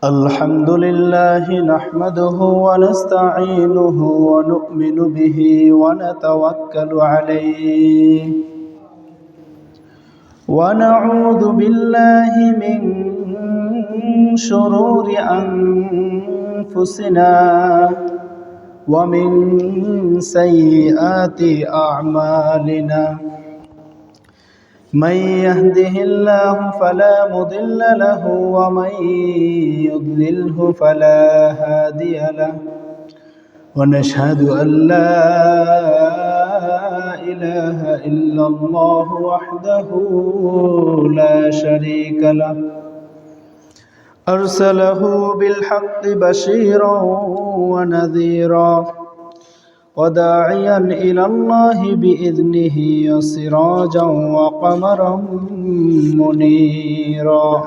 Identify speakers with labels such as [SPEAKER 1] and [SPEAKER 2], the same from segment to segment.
[SPEAKER 1] الحمد لله نحمده ونستعينه ونؤمن به ونتوكل عليه ونعوذ بالله من شرور أنفسنا ومن سيئات أعمالنا من يهده الله فلا مضل له ومن يضلله فلا هادي له ونشهد أن لا إله إلا الله وحده لا شريك له أرسله بالحق بشيرا ونذيرا وداعيا إلى الله بإذنه وسراجا وقمرا منيرا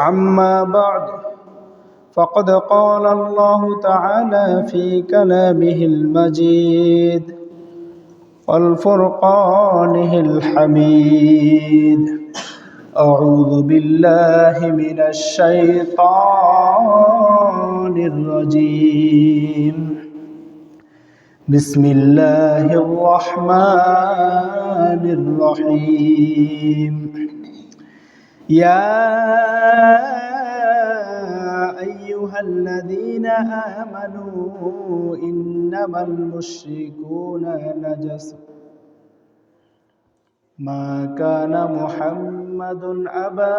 [SPEAKER 1] أما بعد فقد قال الله تعالى في كلامه المجيد والفرقانه الحميد أعوذ بالله من الشيطان الرجيم بسم الله الرحمن الرحيم يا أيها الذين آمنوا إنما المشركون نجس ما كان محمد أبا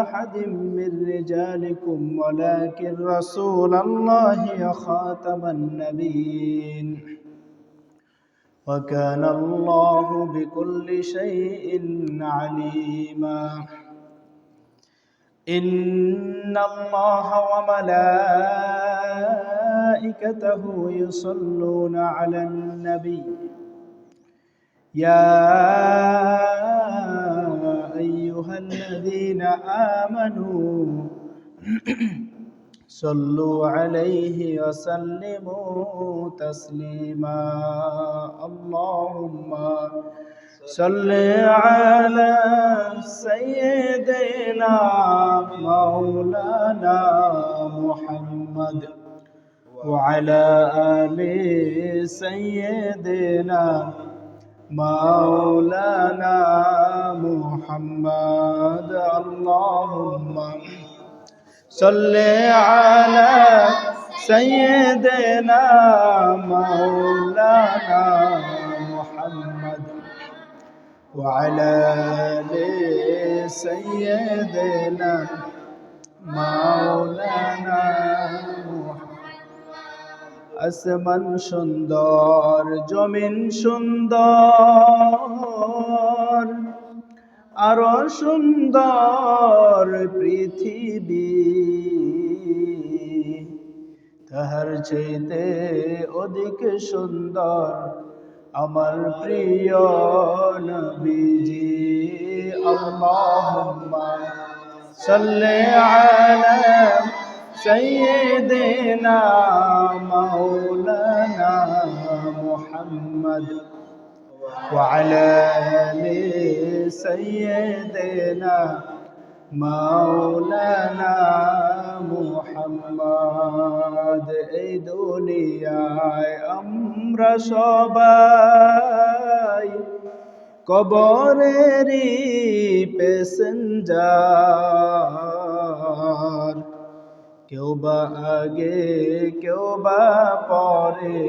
[SPEAKER 1] أحد من رجالكم ولكن رسول الله وخاتم النبيين وكان الله بكل شيء عليما إن الله وملائكته يصلون على النبي يا أيها الذين آمنوا صلوا عليه وسلموا تسليما اللهم صل على سيدنا مولانا محمد وعلى آل سيدنا مولانا محمد اللهم صل على سيدنا مولانا محمد وعلى آل سيدنا مولانا محمد আসমান সুন্দর জমিন সুন্দর আরো সুন্দর পৃথিবী তাহার চাইতে অধিক সুন্দর আমার প্রিয় নবীজি আল্লাহুম্মা সাল্লি আলা سيدنا مولانا محمد وعلى آل سيدنا مولانا محمد এই দুনিয়ায় আমরা সবাই কবরেরই প্যাসেঞ্জার কেউ বা আগে কেউ বা পরে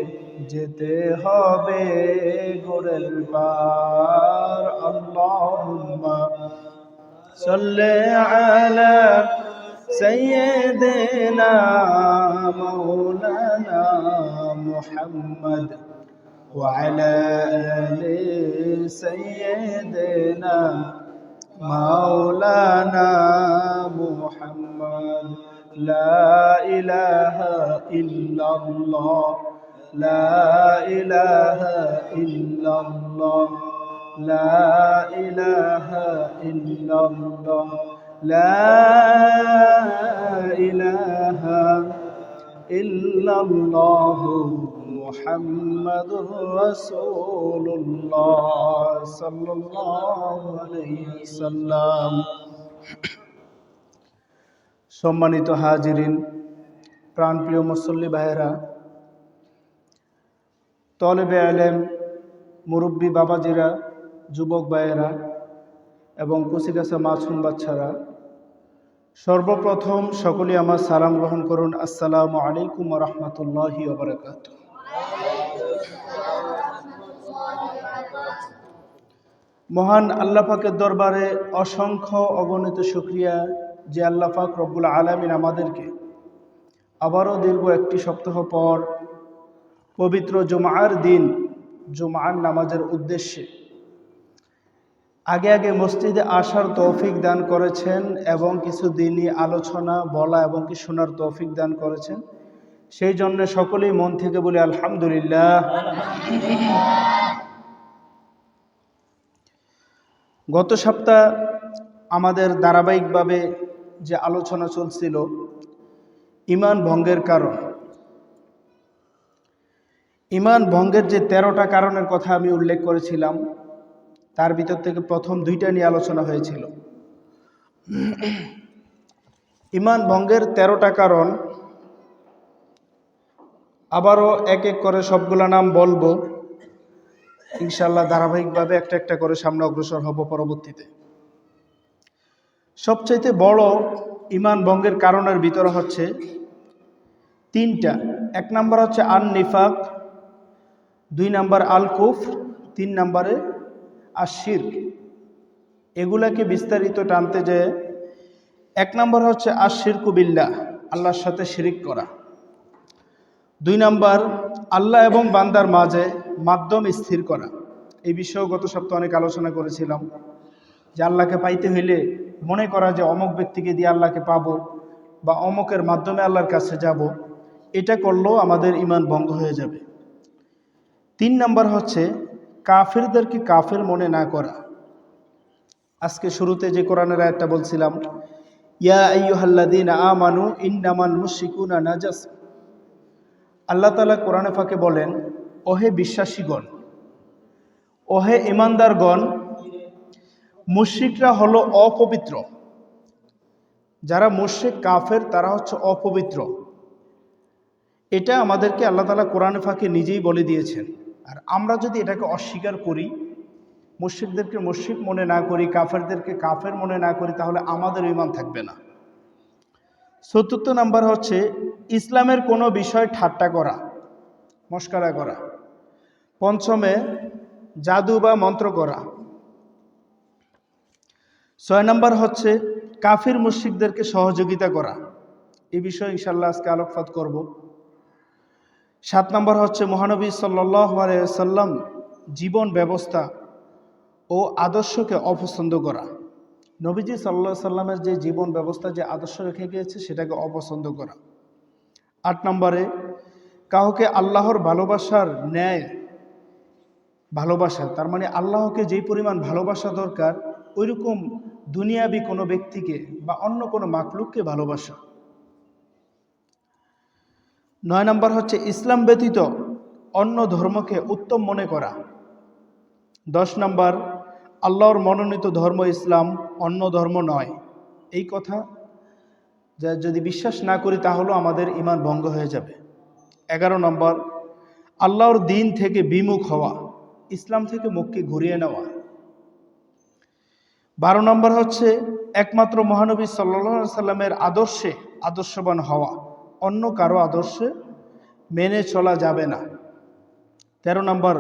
[SPEAKER 1] যেতে হবে গোরেল পার আল্লাহুম্মা সাল্লি আলা সাইয়্যিদিনা মাওলানা মুহাম্মদ ওয়া আলা আলি সাইয়্যিদিনা মাওলানা মুহাম্মদ لا إله إلا الله لا إله إلا الله لا إله إلا الله لا إله إلا الله محمد رسول الله صلى الله عليه وسلم সম্মানিত হাজিরিন, প্রাণপ্রিয় মুসল্লি ভাইয়েরা, তলেবে আলেম, মুরব্বী বাবাজিরা, যুবক ভাইয়েরা এবং কুচিকাচা মাছুম বাচ্চারা, সর্বপ্রথম সকলেই আমার সালাম গ্রহণ করুন। আসসালামু আলাইকুম ওয়া রাহমাতুল্লাহি ওয়া বারাকাতুহু। মহান আল্লাহ পাকের দরবারে অসংখ্য অগণিত শুকরিয়া যে আল্লাহ পাক রব্বুল আলামিন আমাদেরকে আবারও দীর্ঘ একটি সপ্তাহ পর পবিত্র জুমার দিন জুমার নামাজের উদ্দেশ্যে আগে মসজিদে আসার তৌফিক দান করেছেন এবং কিছু দিনই আলোচনা বলা এবং কি শোনার তৌফিক দান করেছেন। সেই জন্য সকলেই মন থেকে বলি আলহামদুলিল্লাহ। গত সপ্তাহ আমাদের ধারাবাহিকভাবে যে আলোচনা চলছিল ঈমান ভঙ্গের কারণ, ঈমান ভঙ্গের যে 13টা কারণের কথা আমি উল্লেখ করেছিলাম, তার ভিতর থেকে প্রথম 2টা নিয়ে আলোচনা হয়েছিল। ঈমান ভঙ্গের 13টা কারণ, আবারও এক এক করে সবগুলা নাম বলবো ইনশাআল্লাহ। ধারাবাহিকভাবে একটা একটা করে সামনে অগ্রসর হব পরবর্তীতে। সবচাইতে বড় ঈমান ভঙ্গের কারণের ভিতরে হচ্ছে 3টা। 1 নাম্বার হচ্ছে আন নিফাক, 2 নাম্বার আল কুফর, 3 নাম্বারে আশিরক। এগুলাকে বিস্তারিত টানতে যে 1 নাম্বার হচ্ছে আশিরকু বিল্লাহ, আল্লাহর সাথে শিরিক করা। 2 নাম্বার আল্লাহ এবং বান্দার মাঝে মাধ্যম স্থির করা। এই বিষয়েও গত সপ্তাহে অনেক আলোচনা করেছিলাম যে আল্লাহকে পাইতে হইলে মনে করা যে অমুক ব্যক্তিকে দিয়ে আল্লাহকে পাবো বা অমুকের মাধ্যমে আল্লাহর কাছে যাব, এটা করলেও আমাদের ঈমান ভঙ্গ হয়ে যাবে। 3 নাম্বার হচ্ছে কাফিরদেরকে কাফের মনে না করা। আজকে শুরুতে যে কোরআনের আয়াতটা বলছিলাম, ইয়া আইয়ুহাল্লাযীনা আমানু ইন্নামাল মুশরিকুনা নাজাস। আল্লাহ তাআলা কোরআনে পাকে বলেন, ওহে বিশ্বাসীগণ, ওহে ঈমানদারগণ, মুশরিকরা হলো অপবিত্র। যারা মুশরিক কাফের তারা হচ্ছে অপবিত্র। এটা আমাদেরকে আল্লাহ তাআলা কোরআনে পাকে নিজেই বলে দিয়েছেন। আর আমরা যদি এটাকে অস্বীকার করি, মুশরিকদেরকে মুশরিক মনে না করি, কাফেরদেরকে কাফের মনে না করি, তাহলে আমাদের ঈমান থাকবে না। 4র্থ নাম্বার হচ্ছে ইসলামের কোনো বিষয় ঠাট্টা করা, মস্করা করা। 5মে জাদু বা মন্ত্র করা। 6 নাম্বার হচ্ছে কাফির মুশরিকদেরকে সহযোগিতা করা। এই বিষয়ে ইনশাআল্লাহ আজকে আলোকপাত করব। 7 নাম্বার হচ্ছে মহানবী সাল্লাল্লাহু আলাইহি ওয়াসাল্লাম জীবন ব্যবস্থা ও আদর্শকে অপছন্দ করা। নবীজি সাল্লাল্লাহু আলাইহি সাল্লামের যে জীবন ব্যবস্থা, যে আদর্শ রেখে গিয়েছে, সেটাকে অপছন্দ করা। 8 নম্বরে কাউকে আল্লাহর ভালোবাসার ন্যায় ভালোবাসা, তার মানে আল্লাহকে যেই পরিমাণ ভালোবাসা দরকার ওইরকম দুনিয়াবি কোনো ব্যক্তিকে বা অন্য কোনো মাখলুককে ভালোবাসা। 9 নম্বর হচ্ছে ইসলাম ব্যতীত অন্য ধর্মকে উত্তম মনে করা। 10 নম্বর আল্লাহর মনোনীত ধর্ম ইসলাম, অন্য ধর্ম নয়। এই কথা যা যদি বিশ্বাস না করি তাহলেও আমাদের ঈমান ভঙ্গ হয়ে যাবে। 11 নম্বর আল্লাহর দ্বীন থেকে বিমুখ হওয়া, ইসলাম থেকে মুখকে ঘুরিয়ে নেওয়া। 12 নম্বর হচ্ছে একমাত্র মহানবী সাল্লাল্লাহু আলাইহি সাল্লামের আদর্শে আদর্শবান হওয়া, অন্য কারো আদর্শে মেনে চলা যাবে না। 13 নম্বর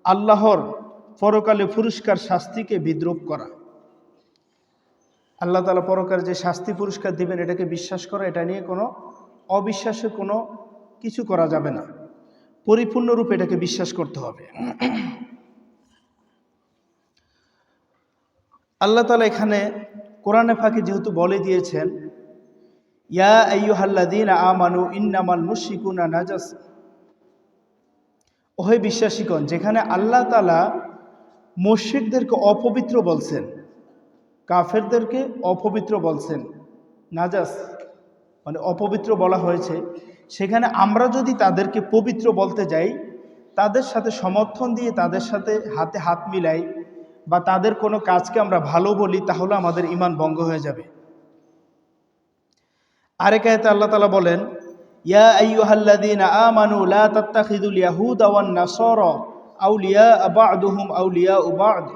[SPEAKER 1] আল্লাহর পরকালে পুরস্কার শাস্তিকে বিদ্রূপ করা। আল্লাহ তাআলা পরকালে যে শাস্তি পুরস্কার দিবেন এটাকে বিশ্বাস করা, এটা নিয়ে কোনো অবিশ্বাসে কোনো কিছু করা যাবে না, পরিপূর্ণরূপে এটাকে বিশ্বাস করতে হবে। আল্লাহ তাআলা এখানে কোরআনে পাকে যেহেতু বলে দিয়েছেন, ইয়া আইয়ুহাল্লাযীনা আমানু ইন্নামাল মুশরিকুনা নাজাস, ওহে বিশ্বাসীগণ, যেখানে আল্লাহ তাআলা মুশরিকদেরকে অপবিত্র বলছেন, কাফেরদেরকে অপবিত্র বলছেন, নাজাস মানে অপবিত্র বলা হয়েছে, সেখানে আমরা যদি তাদেরকে পবিত্র বলতে যাই, তাদের সাথে সমর্থন দিয়ে তাদের সাথে হাতে হাত মিলাই বা তাদের কোনো কাজকে আমরা ভালো বলি, তাহলে আমাদের ঈমান ভঙ্গ হয়ে যাবে। আরেক আয়াতে আল্লাহ তাআলা বলেন, ইয়া আইয়ুহাল্লাযীনা আমানু লা তাত্তাখিযুল ইয়াহুদা ওয়ান নাসারা আউলিয়া বা'দুহুম আউলিয়াউ বা'দ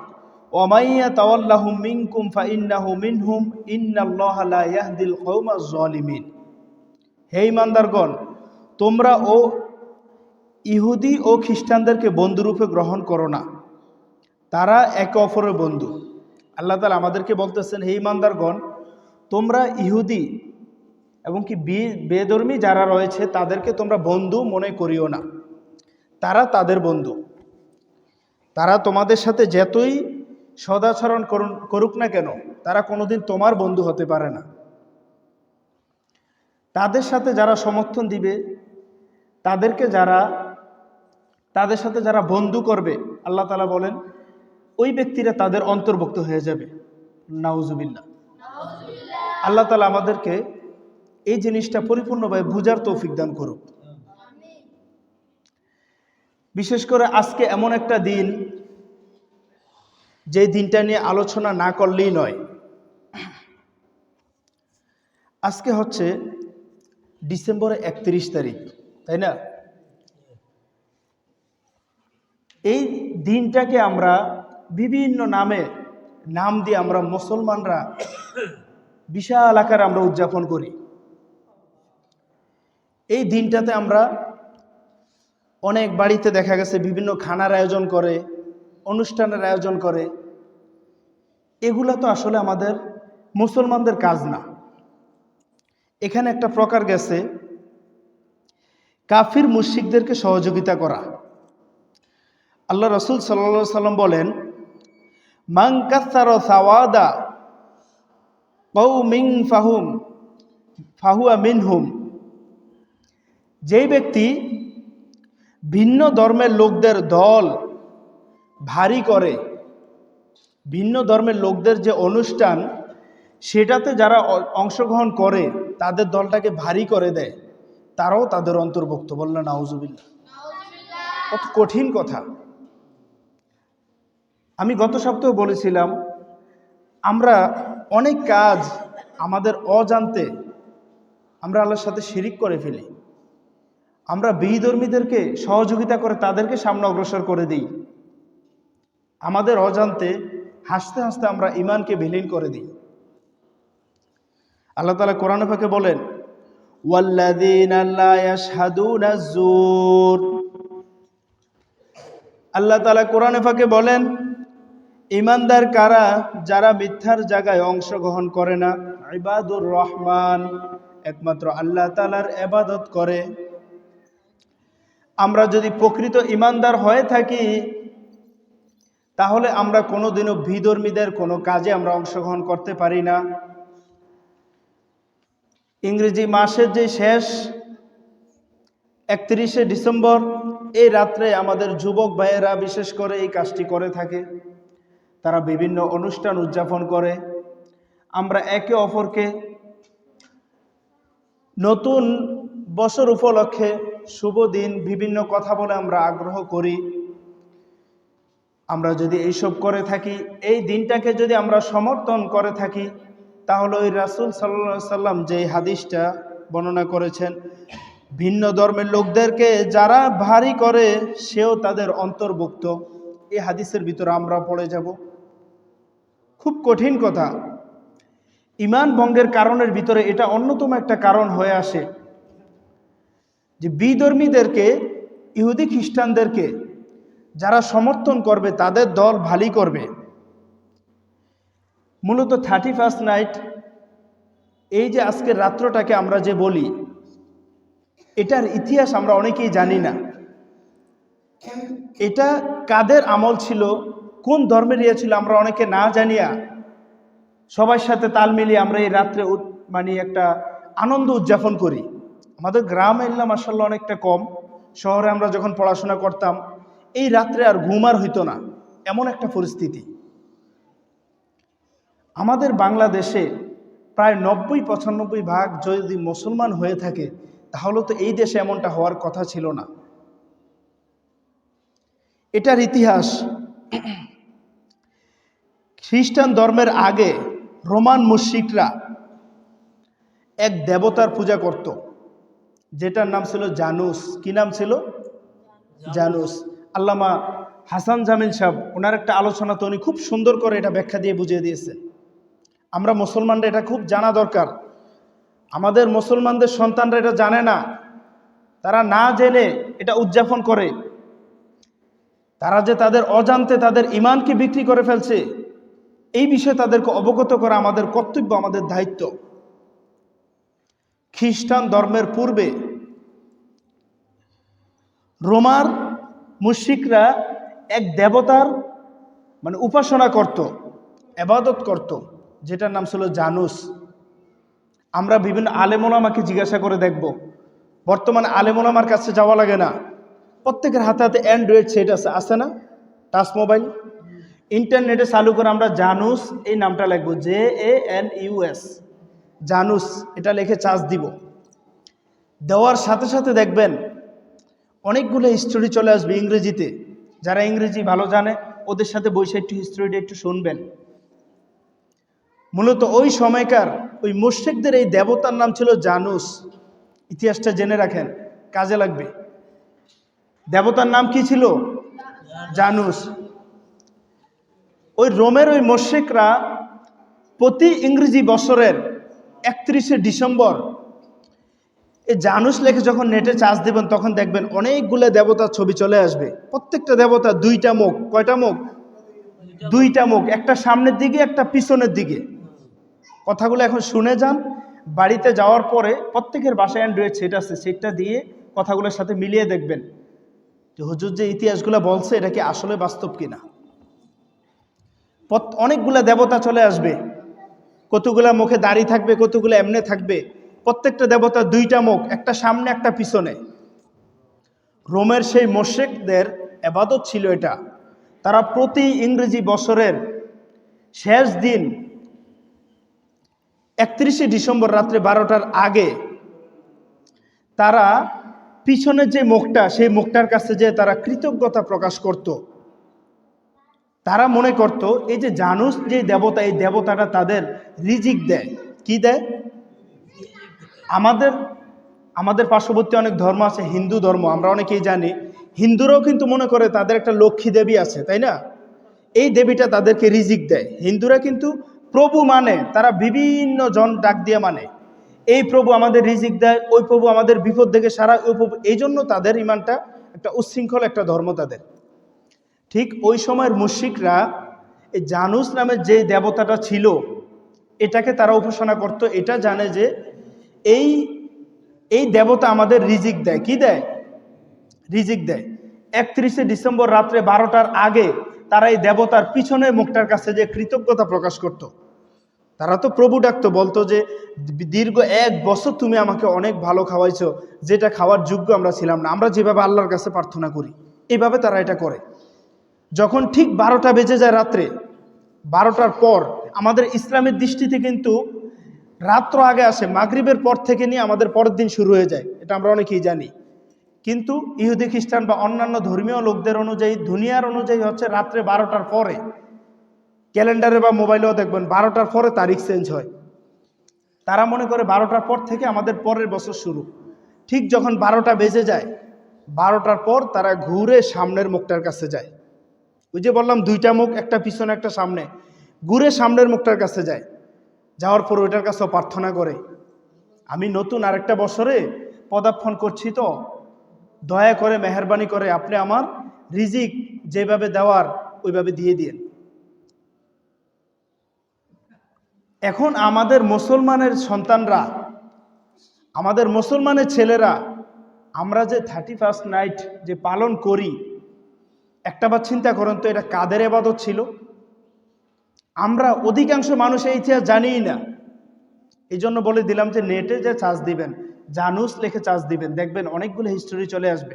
[SPEAKER 1] ওয়া মান ইয়াতাওয়াল্লাহুম মিনকুম ফাইন্নাহু মিনহুম ইন্নাল্লাহা লা ইয়াহদিল কওমাজ জালিমিন। হে ঈমানদারগণ, তোমরা ইহুদি ও খ্রিস্টানদেরকে বন্ধুরূপে গ্রহণ করো না, তারা একে অপরের বন্ধু। আল্লাহ তাআলা আমাদেরকে বলতেছেন, হে ঈমানদারগণ, তোমরা ইহুদি এবং কি বেধর্মী যারা রয়েছে তাদেরকে তোমরা বন্ধু মনে করিও না, তারা তাদের বন্ধু। তারা তোমাদের সাথে যতই সদাচরণ করুক না কেন, তারা কোনোদিন তোমার বন্ধু হতে পারে না। তাদের সাথে যারা সমর্থন দিবে, তাদের সাথে যারা বন্ধু করবে, আল্লাহ তাআলা বলেন ওই ব্যক্তিরা তাদের অন্তর্ভুক্ত হয়ে যাবে। নাউজুবিল্লাহ। আল্লাহ তাআলা আমাদেরকে এই জিনিসটা পরিপূর্ণভাবে বুঝার তৌফিক দান করুক। বিশেষ করে আজকে এমন একটা দিন, যে দিনটা নিয়ে আলোচনা না করলেই নয়। আজকে হচ্ছে ডিসেম্বরের 31 তারিখ, তাই না? এই দিনটাকে আমরা বিভিন্ন নাম দিয়ে আমরা মুসলমানরা বিশাল আকারে আমরা উদযাপন করি। এই দিনটাতে আমরা অনেক বাড়িতে দেখা গেছে বিভিন্ন খানার আয়োজন করে, অনুষ্ঠানের আয়োজন করে। এগুলা তো আসলে আমাদের মুসলমানদের কাজ না। এখানে একটা প্রকার গেছে কাফির মুশরিকদেরকে সহযোগিতা করা। আল্লাহ রাসূল সাল্লাল্লাহু আলাইহি সাল্লাম বলেন, মান কাসসারা সাওয়াদা কওমিন ফাহুয়া মিনহুম। যেই ব্যক্তি ভিন্ন ধর্মের লোকদের দল ভারী করে, ভিন্ন ধর্মের লোকদের যে অনুষ্ঠান সেটাতে যারা অংশগ্রহণ করে, তাদের দলটাকে ভারী করে দেয়, তারাও তাদের অন্তর্ভুক্ত। বললেন নাউজুবিল্লাহ। কত কঠিন কথা। আমি গত সপ্তাহে বলেছিলাম, আমরা অনেক কাজ আমাদের অজান্তে আমরা আল্লাহর সাথে শিরিক করে ফেলি। আমরা বিধর্মীদেরকে সহযোগিতা করে তাদেরকে সামনে অগ্রসর করে দিই। আমাদের অজান্তে হাসতে হাসতে আমরা ঈমানকে বিলীন করে দিই। আল্লাহ তাআলা কোরআনে পাকে বলেন, ওয়াল্লাযীনা লা ইয়াশহাদুনা যুর। আল্লাহ তাআলা কোরআনে পাকে বলেন, ঈমানদার কারা? যারা মিথ্যার জায়গায় অংশগ্রহণ করে না। ইবাদুর রহমান, একমাত্র আল্লাহ তাআলার ইবাদত করে। আমরা যদি প্রকৃত ঈমানদার হয়ে থাকি, তাহলে আমরা কোনোদিনও বিধর্মীদের কোনো কাজে আমরা অংশগ্রহণ করতে পারি না। ইংরেজি মাসের যে শেষ 31শে ডিসেম্বর, এই রাত্রে আমাদের যুবক ভাইয়েরা বিশেষ করে এই কাজটি করে থাকে। তারা বিভিন্ন অনুষ্ঠান উদযাপন করে। আমরা একে অপরকে নতুন বছর উপলক্ষে শুভ দিন বিভিন্ন কথা বলে আমরা আগ্রহ করি। আমরা যদি এইসব করে থাকি, এই দিনটাকে যদি আমরা সমর্থন করে থাকি, তাহলে ওই রাসূল সাল্লাল্লাহু আলাইহি সাল্লাম যে হাদিসটা বর্ণনা করেছেন, ভিন্ন ধর্মের লোকদেরকে যারা ভারী করে সেও তাদের অন্তর্ভুক্ত, এই হাদিসের ভিতরে আমরা পড়ে যাব। খুব কঠিন কথা। ঈমান ভঙ্গের কারণের ভিতরে এটা অন্যতম একটা কারণ হয়ে আসে, যে বিধর্মীদেরকে, ইহুদি খ্রিস্টানদেরকে যারা সমর্থন করবে, তাদের দল ভারী করবে। মূলত 31st নাইট, এই যে আজকের রাত্রটাকে আমরা যে বলি, এটার ইতিহাস আমরা অনেকেই জানি না। এটা কাদের আমল ছিল, কোন ধর্মের ইয়ে ছিল, আমরা অনেকে না জানিয়া সবার সাথে তাল মিলিয়ে আমরা এই রাত্রে একটা আনন্দ উদযাপন করি। আমাদের গ্রামে এলাম মাশাআল্লাহ অনেকটা কম। শহরে আমরা যখন পড়াশোনা করতাম, এই রাত্রে আর ঘুম আর হইতো না, এমন একটা পরিস্থিতি। আমাদের বাংলাদেশে প্রায় 90-95% যদি মুসলমান হয়ে থাকে, তাহলে তো এই দেশে এমনটা হওয়ার কথা ছিল না। এটার ইতিহাস, খ্রিস্টান ধর্মের আগে রোমান মুশরিকরা এক দেবতার পূজা করত, যেটার নাম ছিল জানুস। কি নাম ছিল? জানুস। আল্লামা হাসান জামিল সাহেব ওনার একটা আলোচনা তো উনি খুব সুন্দর করে এটা ব্যাখ্যা দিয়ে বুঝিয়ে দিয়েছেন। আমরা মুসলমানরা এটা খুব জানা দরকার। আমাদের মুসলমানদের সন্তানরা এটা জানে না, তারা না জেনে এটা উদযাপন করে। তারা যে তাদের অজান্তে তাদের ইমানকে বিক্রি করে ফেলছে, এই বিষয়ে তাদেরকে অবগত করা আমাদের কর্তব্য, আমাদের দায়িত্ব। খ্রিস্টান ধর্মের পূর্বে রোমার মুশরিকরা এক দেবতার উপাসনা করত, ইবাদত করত, যেটার নাম ছিল জানুস। আমরা বিভিন্ন আলেম ওলামাকে জিজ্ঞাসা করে দেখব, বর্তমানে আলেম ওলামার কাছে যাওয়া লাগে না, প্রত্যেকের হাতে হাতে অ্যান্ড্রয়েড সেট আছে না, টাচ মোবাইল। ইন্টারনেটে চালু করে আমরা জানুস এই নামটা লিখবো, JANUS, জানুস, এটা লিখে চার্জ দিব। দেওয়ার সাথে সাথে দেখবেন অনেকগুলো হিস্টোরি চলে আসবে ইংরেজিতে। যারা ইংরেজি ভালো জানে ওদের সাথে বসে একটু হিস্টোরিটা একটু শুনবেন। মূলত ওই সময়কার ওই মুশরিকদের এই দেবতার নাম ছিল জানুস। ইতিহাসটা জেনে রাখেন, কাজে লাগবে। দেবতার নাম কি ছিল? জানুস। ওই রোমের ওই মুশরিকরা প্রতি ইংরেজি বছরের 31শে ডিসেম্বর এই জানুস লেখে যখন নেটে চার্জ দেবেন, তখন দেখবেন অনেকগুলো দেবতার ছবি চলে আসবে। প্রত্যেকটা দেবতা দুইটা মুখ। কয়টা মুখ? দুইটা মুখ, একটা সামনের দিকে, একটা পিছনের দিকে। কথাগুলো এখন শুনে যান, বাড়িতে যাওয়ার পরে প্রত্যেকের বাসায় অ্যান্ড্রয়েড সেট আছে, সেটটা দিয়ে কথাগুলোর সাথে মিলিয়ে দেখবেন যে হুজুর যে ইতিহাসগুলো বলছে এটা কি আসলে বাস্তব কিনা। অনেকগুলা দেবতা চলে আসবে, কতগুলা মুখে দাড়ি থাকবে, কতগুলো এমনে থাকবে। প্রত্যেকটা দেবতা দুইটা মুখ, একটা সামনে একটা পিছনে। রোমের সেই মুশরিকদের ইবাদত ছিল এটা। তারা প্রতি ইংরেজি বছরের শেষ দিন 31শে ডিসেম্বর রাত্রে 12টার আগে তারা পিছনের যে মুখটা, সেই মুখটার কাছে যে তারা কৃতজ্ঞতা প্রকাশ করত। তারা মনে করত এই যে জানুস যে দেবতা, এই দেবতাটা তাদের রিজিক দেয়। কি দেয়? আমাদের পার্শ্ববর্তী অনেক ধর্ম আছে, হিন্দু ধর্ম, আমরা অনেকেই জানি। হিন্দুরাও কিন্তু মনে করে তাদের একটা লক্ষ্মী দেবী আছে, তাই না? এই দেবীটা তাদেরকে রিজিক দেয়। হিন্দুরা কিন্তু প্রভু মানে, তারা বিভিন্ন জন ডাক দিয়ে মানে, এই প্রভু আমাদের রিজিক দেয়, ওই প্রভু আমাদের বিপদ থেকে সারা, ওই প্রভু। এই জন্য তাদের ইমানটা একটা উচ্ছৃঙ্খল একটা ধর্ম তাদের। ঠিক ওই সময়ের মুশরিকরা এই জানুস নামের যে দেবতাটা ছিল, এটাকে তারা উপাসনা করত। এটা জানে যে এই দেবতা আমাদের রিজিক দেয়। কি দেয়? রিজিক দেয়। 31শে ডিসেম্বর রাত্রে 12টার আগে তারা এই দেবতার পিছনের মুখটার কাছে যে কৃতজ্ঞতা প্রকাশ করত। তারা তো প্রভু ডাকতো, বলতো যে দীর্ঘ 1 বছর তুমি আমাকে অনেক ভালো খাওয়াইছো, যেটা খাওয়ার যোগ্য আমরা ছিলাম না, আমরা যেভাবে আল্লাহর কাছে প্রার্থনা করি, এইভাবে তারা এটা করে। যখন ঠিক 12টা বেজে যায় রাত্রে, 12টার পর, আমাদের ইসলামের দৃষ্টিতে কিন্তু রাত্র আগে আসে, মাগরিবের পর থেকে নিয়ে আমাদের পরের দিন শুরু হয়ে যায়, এটা আমরা অনেকেই জানি। কিন্তু ইহুদি খ্রিস্টান বা অন্যান্য ধর্মীয় লোকদের অনুযায়ী, দুনিয়ার অনুযায়ী হচ্ছে রাত্রে 12টার পরে। ক্যালেন্ডারে বা মোবাইলেও দেখবেন 12টার পরে তারিখ চেঞ্জ হয়। তারা মনে করে 12টার পর থেকে আমাদের পরের বছর শুরু। ঠিক যখন 12টা বেজে যায়, 12টার পর তারা ঘুরে সামনের মুখটার কাছে যায়। ওই যে বললাম দুইটা মুখ, একটা পিছনে একটা সামনে, ঘুরে সামনের মুখটার কাছে যায়। যাওয়ার পর ওইটার কাছেও প্রার্থনা করে, আমি নতুন আরেকটা বছরে পদার্পণ করছি, তো দয়া করে মেহেরবানি করে আপনি আমার রিজিক যেভাবে দেওয়ার ওইভাবে দিয়ে দিয়েন। এখন আমাদের মুসলমানের সন্তানরা, আমাদের মুসলমানের ছেলেরা, আমরা যে 31st নাইট যে পালন করি, একটাবার চিন্তা করেন তো এটা কাদের ইবাদত ছিল? আমরা অধিকাংশ মানুষ এই ইতিহাস জানিই না। এই জন্য বলে দিলাম যে নেটে যে চার্জ দিবেন, জানুস লিখে চার্জ দিবেন, দেখবেন অনেকগুলো হিস্টোরি চলে আসবে।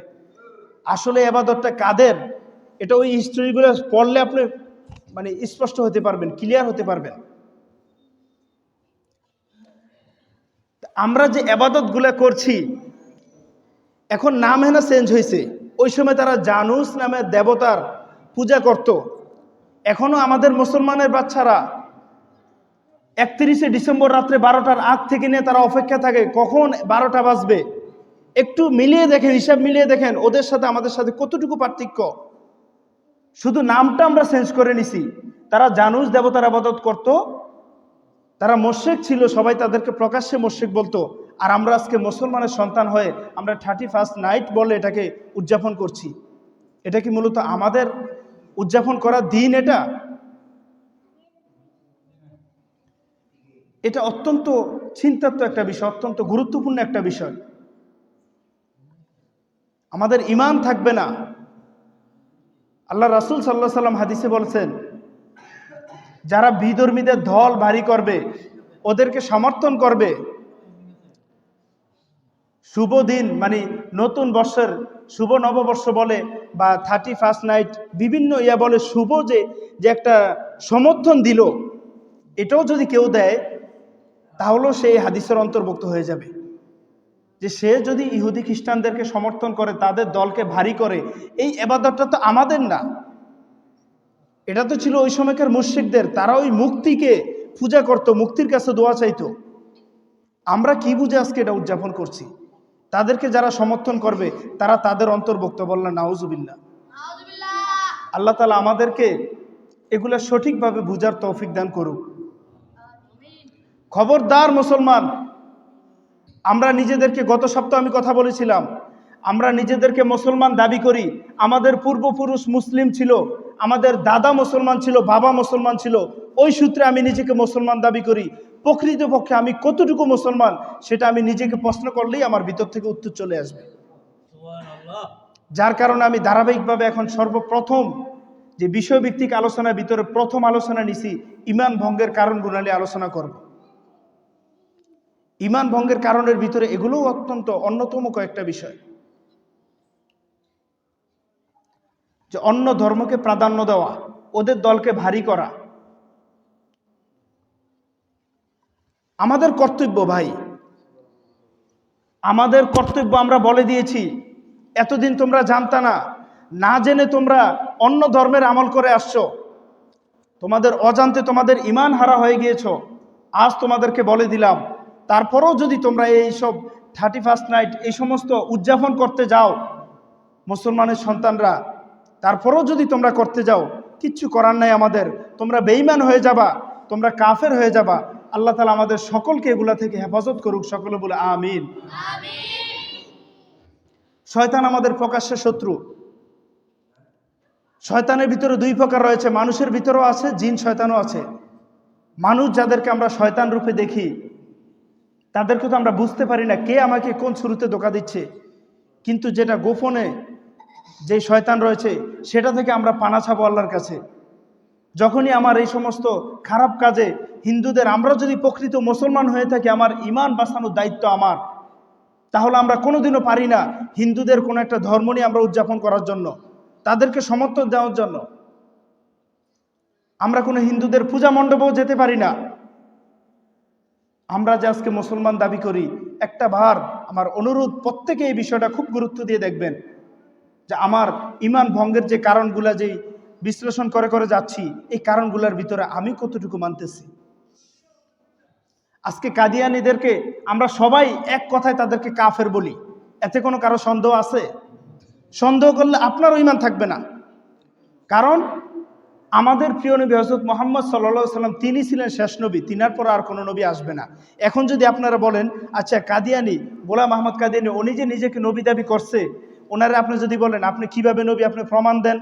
[SPEAKER 1] আসলে ইবাদতটা কাদের, এটা ওই হিস্টোরিগুলো পড়লে আপনি স্পষ্ট হতে পারবেন, ক্লিয়ার হতে পারবেন। আমরা যে ইবাদতগুলো করছি, এখন নাম হেনা চেঞ্জ হয়েছে। ওই সময় তারা জানুস নামে দেবতার পূজা করত। এখনো আমাদের মুসলমানের বাচ্চারা 31শে ডিসেম্বর রাত্রে 12টার আগ থেকে নিয়ে তারা অপেক্ষা থাকে কখন 12টা বাজবে। একটু মিলিয়ে দেখেন, হিসাব মিলিয়ে দেখেন ওদের সাথে আমাদের সাথে কতটুকু পার্থক্য। শুধু নামটা আমরা চেঞ্জ করে নিছি। তারা জানুস দেবতার আবাদত করত, তারা মোশরিক ছিল, সবাই তাদেরকে প্রকাশ্যে মোশরিক বলতো। আর আমরা আজকে মুসলমানের সন্তান হয়ে আমরা 31st নাইট বলে এটাকে উদযাপন করছি। এটা কি মূলত আমাদের উদযাপন করা দিন? এটা অত্যন্ত চিন্তার্থ একটা বিষয়, অত্যন্ত গুরুত্বপূর্ণ একটা বিষয়। আমাদের ঈমান থাকবে না। আল্লাহ রাসূল সাল্লাল্লাহু আলাইহি সাল্লাম হাদিসে বলছেন, যারা বিধর্মীদের দল ভারী করবে, ওদেরকে সমর্থন করবে, শুভ দিন মানে নতুন বর্ষের শুভ নববর্ষ বলে বা 31st নাইট বিভিন্ন বলে, শুভ যে একটা সমর্থন দিল, এটাও যদি কেউ দেয় তাহলেও সেই হাদিসের অন্তর্ভুক্ত হয়ে যাবে। যে সে যদি ইহুদি খ্রিস্টানদেরকে সমর্থন করে, তাদের দলকে ভারী করে, এই ইবাদতটা তো আমাদের না, এটা তো ছিল ওই সময়কার মুশরিকদের। তারা ওই মুক্তিকে পূজা করত, মুক্তির কাছে দোয়া চাইতো। আমরা কি বুঝে আজকে এটা উদযাপন করছি? তাদেরকে যারা সমর্থন করবে তারা তাদের অন্তর্ভুক্ত, বললেন নাউজুবিল্লাহ। আল্লাহ তাআলা আমাদেরকে এগুলা সঠিকভাবে বুঝার তৌফিক দান করুক। খবরদার মুসলমান, আমরা নিজেদেরকে, গত সপ্তাহে আমি কথা বলেছিলাম, আমরা নিজেদেরকে মুসলমান দাবি করি। আমাদের পূর্বপুরুষ মুসলিম ছিল, আমাদের দাদা মুসলমান ছিল, বাবা মুসলমান ছিল, ওই সূত্রে আমি নিজেকে মুসলমান দাবি করি। প্রকৃতপক্ষে আমি কতটুকু মুসলমান সেটা আমি নিজেকে প্রশ্ন করলেই আমার ভিতর থেকে উত্তর চলে আসবে। যার কারণে আমি ধারাবাহিকভাবে এখন সর্বপ্রথম যে বিষয়ভিত্তিক আলোচনার ভিতরে প্রথম আলোচনা নিছি, ঈমান ভঙ্গের কারণগুলো নিয়ে আলোচনা করব। ঈমান ভঙ্গের কারণের ভিতরে এগুলোও অত্যন্ত অন্যতম কয়েকটা বিষয়। যে অন্য ধর্মকে প্রাধান্য দেওয়া, ওদের দলকে ভারী করা আমাদের কর্তব্য ভাই, আমাদের কর্তব্য। আমরা বলে দিয়েছি, এতদিন তোমরা জানতা না, না জেনে তোমরা অন্য ধর্মের আমল করে আসছো, তোমাদের অজান্তে তোমাদের ঈমান হারা হয়ে গিয়েছো। আজ তোমাদেরকে বলে দিলাম, তারপরেও যদি তোমরা এইসব 31st নাইট এই সমস্ত উদযাপন করতে যাও মুসলমানের সন্তানরা, তারপরেও যদি তোমরা করতে যাও, কিচ্ছু করার নাই আমাদের। তোমরা বেঈমান হয়ে যাবা, তোমরা কাফের হয়ে যাবা। আল্লাহ তাআলা আমাদের সকলকে এগুলা থেকে হেফাজত করুক, সকলে বলে আমিন। শয়তান আমাদের প্রকাশ্য শত্রু। শয়তানের ভিতরে দুই প্রকার রয়েছে, মানুষের ভিতরেও আছে, জিন শয়তানও আছে। মানুষ যাদেরকে আমরা শয়তান রূপে দেখি, তাদেরকে তো আমরা বুঝতে পারি না কে আমাকে কোন শুরুতে ধোঁকা দিচ্ছে, কিন্তু যেটা গোপনে যে শয়তান রয়েছে সেটা থেকে আমরা পানা ছাবো আল্লাহর কাছে। যখনই আমার এই সমস্ত খারাপ কাজে হিন্দুদের, আমরা যদি প্রকৃত মুসলমান হয়ে থাকি, আমার ঈমান বাঁচানোর দায়িত্ব আমার, তাহলে আমরা কোনোদিনও পারি না হিন্দুদের কোনো একটা ধর্ম নিয়ে আমরা উদযাপন করার জন্য, তাদেরকে সমর্থন দেওয়ার জন্য। আমরা কোনো হিন্দুদের পূজা মণ্ডপেও যেতে পারি না। আমরা যে আজকে মুসলমান দাবি করি, একটা বার আমার অনুরোধ, প্রত্যেকে এই বিষয়টা খুব গুরুত্ব দিয়ে দেখবেন যে আমার ঈমান ভঙ্গের যে কারণগুলা, যেই বিশ্লেষণ করে করে যাচ্ছি, এই কারণগুলোর ভিতরে আমি কতটুকু মানতেছি। আজকে কাদিয়ানীদেরকে আমরা সবাই এক কথায় তাদেরকে কাফের বলি, এতে কোনো কারো সন্দেহ আছে? সন্দেহ করলে আপনারও ঈমান থাকবে না। কারণ আমাদের প্রিয় নবী হযরত মুহাম্মদ সাল্লাল্লাহু আলাইহি সাল্লাম, তিনি ছিলেন শেষ নবী, তিনার পর আর কোনো নবী আসবে না। এখন যদি আপনারা বলেন, আচ্ছা কাদিয়ানী, গোলাম আহমদ কাদিয়ানী, উনি যে নিজেকে নবী দাবি করছে, ওনারা আপনি যদি বলেন আপনি কিভাবে নবী, আপনি প্রমাণ দেন,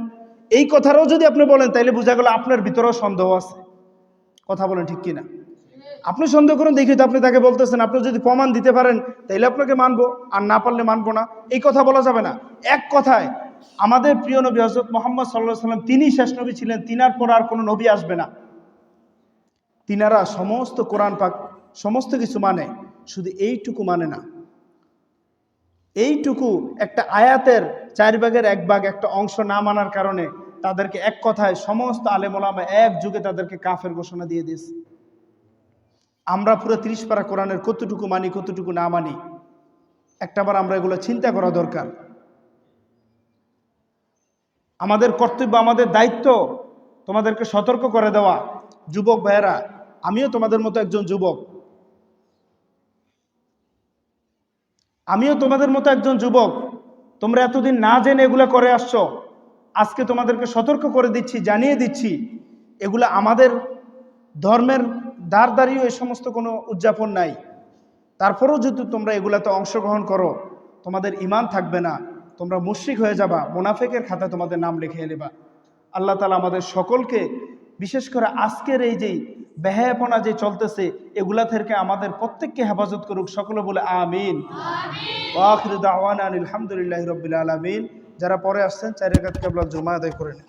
[SPEAKER 1] এই কথাটাও যদি আপনি বলেন, তাইলে বোঝা গেল আপনার ভিতরেও সন্দেহ আছে। কথা বলেন ঠিক কিনা? আপনি সন্দেহ করুন, দেখি তো আপনি তাকে বলতেছেন, আপনি যদি প্রমাণ দিতে পারেন তাইলে আপনাকে মানবো, আর না পারলে মানবো না, এই কথা বলা যাবে না। এক কথায় আমাদের প্রিয় নবী হযরত মুহাম্মদ সাল্লাল্লাহু আলাইহি সাল্লাম, তিনি শেষ নবী ছিলেন, তিনার পর আর কোনো নবী আসবে না। তিনারা সমস্ত কোরআন পাক সমস্ত কিছু মানে, শুধু এইটুকু মানে না। এইটুকু একটা আয়াতের 4 ভাগের 1 ভাগ একটা অংশ না মানার কারণে তাদেরকে এক কথায় সমস্ত আলেম ওলামা এক যুগে তাদেরকে কাফের ঘোষণা দিয়ে দিয়েছে। আমরা পুরো 30 পারা কোরআনের কতটুকু মানি, কতটুকু না মানি, একটাবার আমরা এগুলো চিন্তা করা দরকার। আমাদের কর্তব্য, আমাদের দায়িত্ব তোমাদেরকে সতর্ক করে দেওয়া। যুবক ভাইয়েরা, আমিও তোমাদের মতো একজন যুবক, তোমরা এতদিন না জেনে এগুলা করে আসছো। আজকে তোমাদেরকে সতর্ক করে দিচ্ছি, জানিয়ে দিচ্ছি, এগুলা আমাদের ধর্মের দ্বারিও এই সমস্ত কোনো উদযাপন নাই। তারপরেও যদি তোমরা এগুলাতে অংশগ্রহণ করো, তোমাদের ঈমান থাকবে না, তোমরা মুশরিক হয়ে যাবা, মুনাফিকের খাতায় তোমাদের নাম লিখিয়ে নেবা। আল্লাহ তাআলা আমাদের সকলকে, বিশেষ করে আজকের এই যে বেহায়াপনা যে চলতেছে, এগুলা থেকে আমাদের প্রত্যেককে হেফাজত করুক। সকলে বলে আমিন। ওয়া আখিরু দাওয়ানা আলহামদুলিল্লাহি রাব্বিল আলামিন। যারা পরে আসছেন 4 রাকাত কিবলা জুমা আদায় করে নেন।